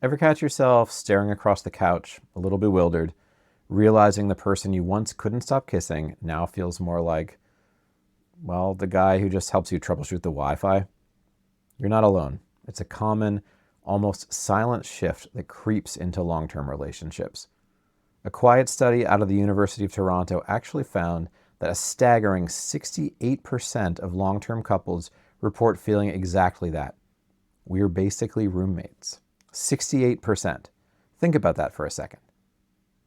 Ever catch yourself staring across the couch, a little bewildered, realizing the person you once couldn't stop kissing now feels more like, well, the guy who just helps you troubleshoot the Wi-Fi? You're not alone. It's a common, almost silent shift that creeps into long-term relationships. A quiet study out of the University of Toronto actually found that a staggering 68% of long-term couples report feeling exactly that. We're basically roommates. 68%. Think about that for a second.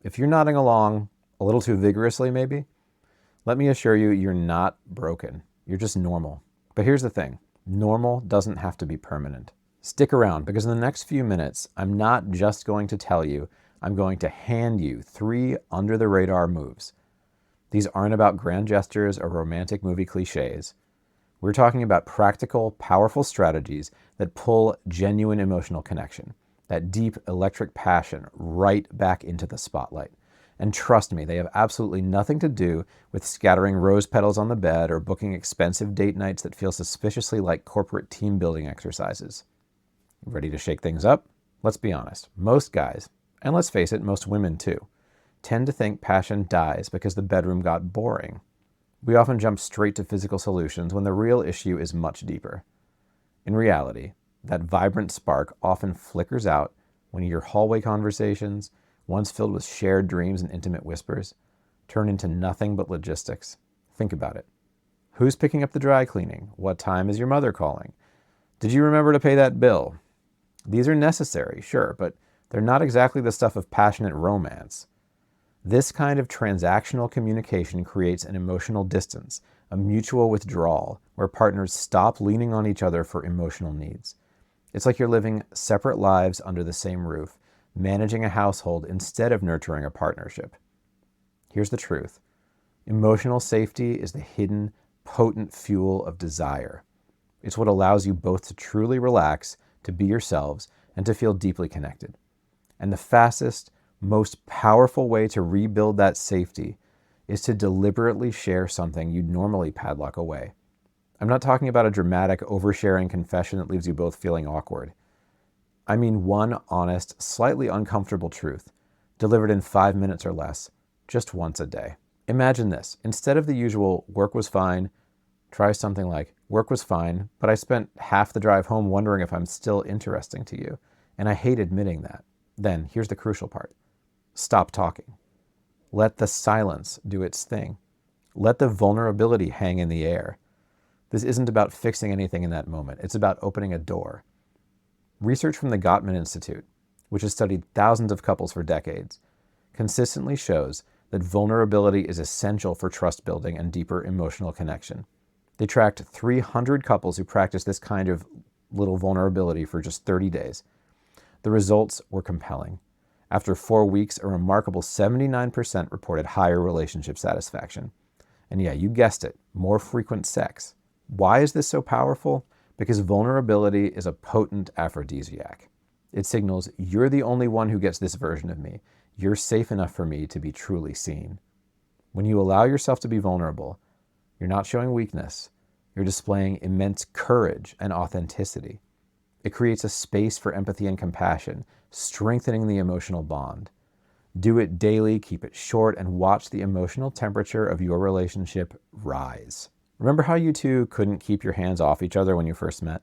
If you're nodding along a little too vigorously, maybe, let me assure you, you're not broken. You're just normal. But here's the thing. Normal doesn't have to be permanent. Stick around, because in the next few minutes, I'm not just going to tell you, I'm going to hand you 3 under-the-radar moves. These aren't about grand gestures or romantic movie cliches. We're talking about practical, powerful strategies that pull genuine emotional connection, that deep electric passion right back into the spotlight. And trust me, they have absolutely nothing to do with scattering rose petals on the bed or booking expensive date nights that feel suspiciously like corporate team building exercises. Ready to shake things up? Let's be honest. Most guys, and let's face it, most women too, tend to think passion dies because the bedroom got boring. We often jump straight to physical solutions when the real issue is much deeper. In reality, that vibrant spark often flickers out when your hallway conversations, once filled with shared dreams and intimate whispers, turn into nothing but logistics. Think about it. Who's picking up the dry cleaning? What time is your mother calling? Did you remember to pay that bill? These are necessary, sure, but they're not exactly the stuff of passionate romance. This kind of transactional communication creates an emotional distance, a mutual withdrawal, where partners stop leaning on each other for emotional needs. It's like you're living separate lives under the same roof, managing a household instead of nurturing a partnership. Here's the truth. Emotional safety is the hidden, potent fuel of desire. It's what allows you both to truly relax, to be yourselves, and to feel deeply connected. And the fastest, most powerful way to rebuild that safety is to deliberately share something you'd normally padlock away. I'm not talking about a dramatic, oversharing confession that leaves you both feeling awkward. I mean one honest, slightly uncomfortable truth, delivered in 5 minutes or less, just once a day. Imagine this. Instead of the usual, work was fine, try something like, work was fine, but I spent half the drive home wondering if I'm still interesting to you, and I hate admitting that. Then, here's the crucial part. Stop talking. Let the silence do its thing. Let the vulnerability hang in the air. This isn't about fixing anything in that moment. It's about opening a door. Research from the Gottman Institute, which has studied thousands of couples for decades, consistently shows that vulnerability is essential for trust building and deeper emotional connection. They tracked 300 couples who practiced this kind of little vulnerability for just 30 days. The results were compelling. After 4 weeks, a remarkable 79% reported higher relationship satisfaction. And yeah, you guessed it, more frequent sex. Why is this so powerful? Because vulnerability is a potent aphrodisiac. It signals, you're the only one who gets this version of me. You're safe enough for me to be truly seen. When you allow yourself to be vulnerable, you're not showing weakness. You're displaying immense courage and authenticity. It creates a space for empathy and compassion, strengthening the emotional bond. Do it daily, keep it short, and watch the emotional temperature of your relationship rise. Remember how you two couldn't keep your hands off each other when you first met?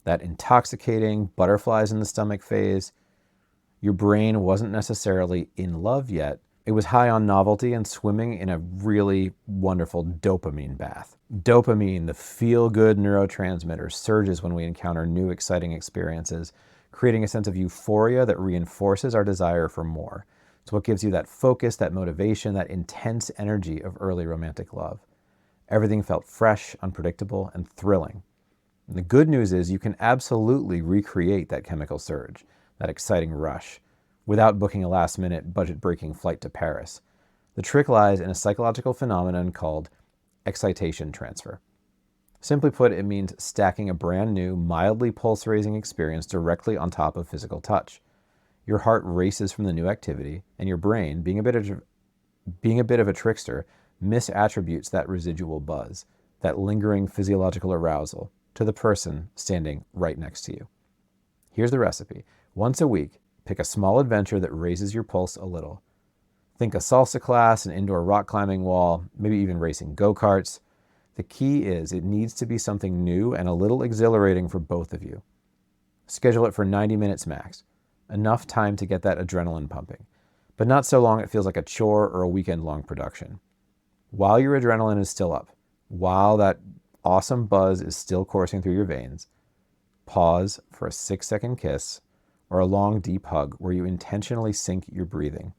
That intoxicating butterflies in the stomach phase? Your brain wasn't necessarily in love yet. It was high on novelty and swimming in a really wonderful dopamine bath. Dopamine, the feel-good neurotransmitter, surges when we encounter new exciting experiences, creating a sense of euphoria that reinforces our desire for more. It's what gives you that focus, that motivation, that intense energy of early romantic love. Everything felt fresh, unpredictable, and thrilling. And the good news is you can absolutely recreate that chemical surge, that exciting rush, without booking a last-minute, budget-breaking flight to Paris. The trick lies in a psychological phenomenon called excitation transfer. Simply put, it means stacking a brand new, mildly pulse-raising experience directly on top of physical touch. Your heart races from the new activity, and your brain, being a bit of a trickster, misattributes that residual buzz, that lingering physiological arousal, to the person standing right next to you. Here's the recipe. Once a week, pick a small adventure that raises your pulse a little. Think a salsa class, an indoor rock climbing wall, maybe even racing go-karts. The key is it needs to be something new and a little exhilarating for both of you. Schedule it for 90 minutes max, enough time to get that adrenaline pumping, but not so long it feels like a chore or a weekend-long production. While your adrenaline is still up, while that awesome buzz is still coursing through your veins, pause for a 6-second kiss or a long, deep hug where you intentionally sync your breathing.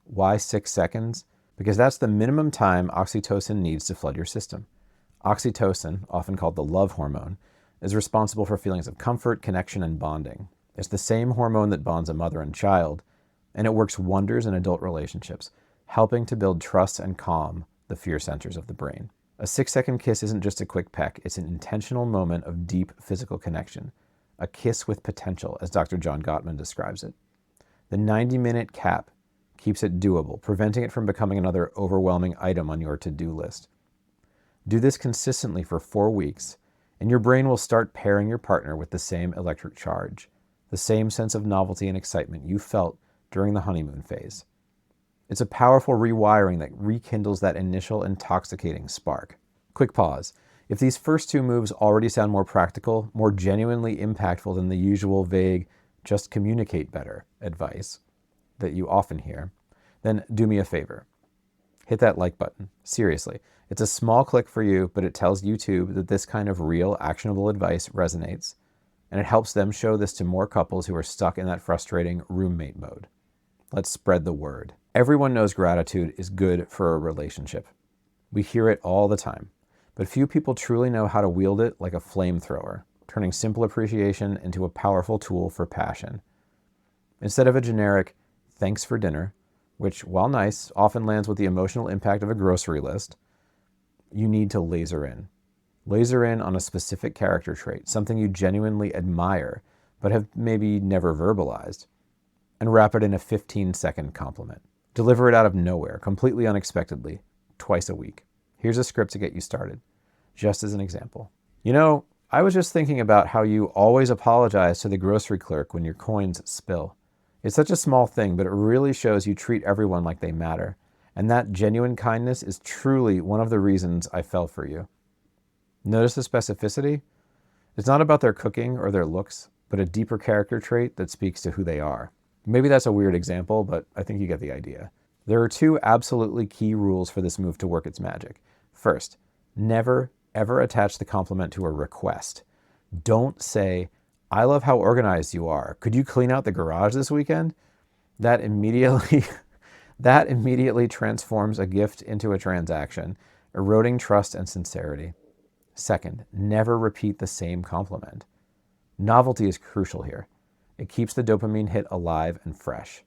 Why 6 seconds? Because that's the minimum time oxytocin needs to flood your system. Oxytocin, often called the love hormone, is responsible for feelings of comfort, connection, and bonding. It's the same hormone that bonds a mother and child, and it works wonders in adult relationships, helping to build trust and calm the fear centers of the brain. A 6-second kiss isn't just a quick peck, it's an intentional moment of deep physical connection. A kiss with potential, as Dr. John Gottman describes it. The 90-minute cap keeps it doable, preventing it from becoming another overwhelming item on your to-do list. Do this consistently for 4 weeks, and your brain will start pairing your partner with the same electric charge, the same sense of novelty and excitement you felt during the honeymoon phase. It's a powerful rewiring that rekindles that initial intoxicating spark. Quick pause. If these first 2 moves already sound more practical, more genuinely impactful than the usual vague, just communicate better advice that you often hear, then do me a favor. Hit that like button. Seriously. It's a small click for you, but it tells YouTube that this kind of real, actionable advice resonates, and it helps them show this to more couples who are stuck in that frustrating roommate mode. Let's spread the word. Everyone knows gratitude is good for a relationship. We hear it all the time, but few people truly know how to wield it like a flamethrower, turning simple appreciation into a powerful tool for passion. Instead of a generic, thanks for dinner, which, while nice, often lands with the emotional impact of a grocery list, you need to laser in. Laser in on a specific character trait, something you genuinely admire, but have maybe never verbalized, and wrap it in a 15-second compliment. Deliver it out of nowhere, completely unexpectedly, twice a week. Here's a script to get you started, just as an example. You know, I was just thinking about how you always apologize to the grocery clerk when your coins spill. It's such a small thing, but it really shows you treat everyone like they matter. And that genuine kindness is truly one of the reasons I fell for you. Notice the specificity? It's not about their cooking or their looks, but a deeper character trait that speaks to who they are. Maybe that's a weird example, but I think you get the idea. There are 2 absolutely key rules for this move to work its magic. First, never, ever attach the compliment to a request. Don't say, I love how organized you are. Could you clean out the garage this weekend? That immediately transforms a gift into a transaction, eroding trust and sincerity. Second, never repeat the same compliment. Novelty is crucial here. It keeps the dopamine hit alive and fresh.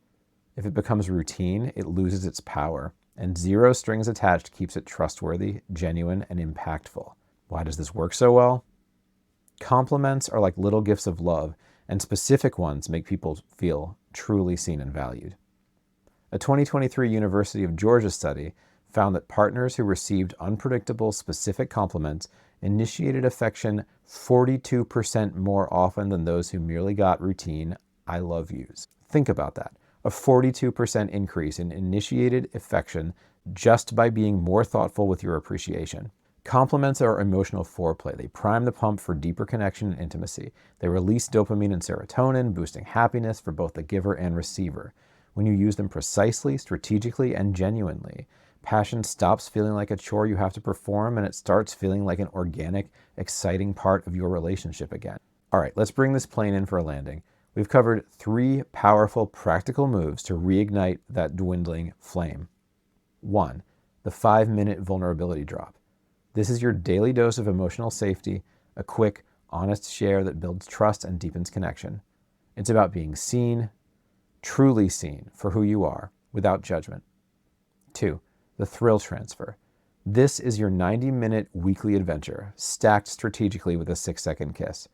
If it becomes routine, it loses its power, and 0 strings attached keeps it trustworthy, genuine, and impactful. Why does this work so well? Compliments are like little gifts of love, and specific ones make people feel truly seen and valued. A 2023 University of Georgia study found that partners who received unpredictable, specific compliments initiated affection 42% more often than those who merely got routine I love yous. Think about that. A 42% increase in initiated affection just by being more thoughtful with your appreciation. Compliments are emotional foreplay. They prime the pump for deeper connection and intimacy. They release dopamine and serotonin, boosting happiness for both the giver and receiver. When you use them precisely, strategically, and genuinely, passion stops feeling like a chore you have to perform, and it starts feeling like an organic, exciting part of your relationship again. All right, let's bring this plane in for a landing. We've covered 3 powerful, practical moves to reignite that dwindling flame. 1, the 5-minute vulnerability drop. This is your daily dose of emotional safety, a quick, honest share that builds trust and deepens connection. It's about being seen, truly seen for who you are, without judgment. 2, the thrill transfer. This is your 90-minute weekly adventure, stacked strategically with a 6-second kiss.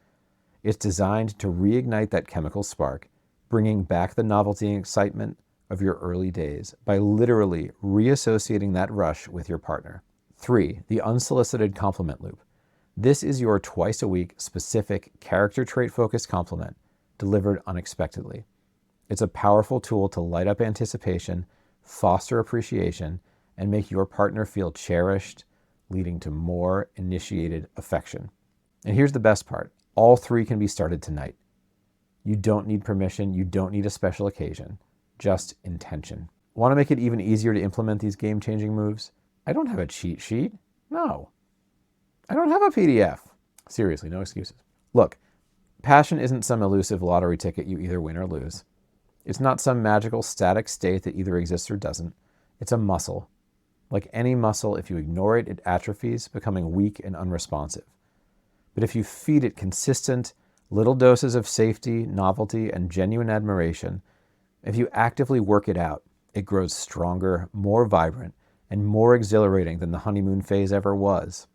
It's designed to reignite that chemical spark, bringing back the novelty and excitement of your early days by literally reassociating that rush with your partner. 3, the unsolicited compliment loop. This is your twice-a-week specific character trait-focused compliment, delivered unexpectedly. It's a powerful tool to light up anticipation, foster appreciation, and make your partner feel cherished, leading to more initiated affection. And here's the best part. All three can be started tonight. You don't need permission. You don't need a special occasion. Just intention. Want to make it even easier to implement these game-changing moves? I don't have a cheat sheet. No. I don't have a PDF. Seriously, no excuses. Look, passion isn't some elusive lottery ticket you either win or lose. It's not some magical static state that either exists or doesn't. It's a muscle. Like any muscle, if you ignore it, it atrophies, becoming weak and unresponsive. But if you feed it consistent, little doses of safety, novelty, and genuine admiration, if you actively work it out, it grows stronger, more vibrant, and more exhilarating than the honeymoon phase ever was.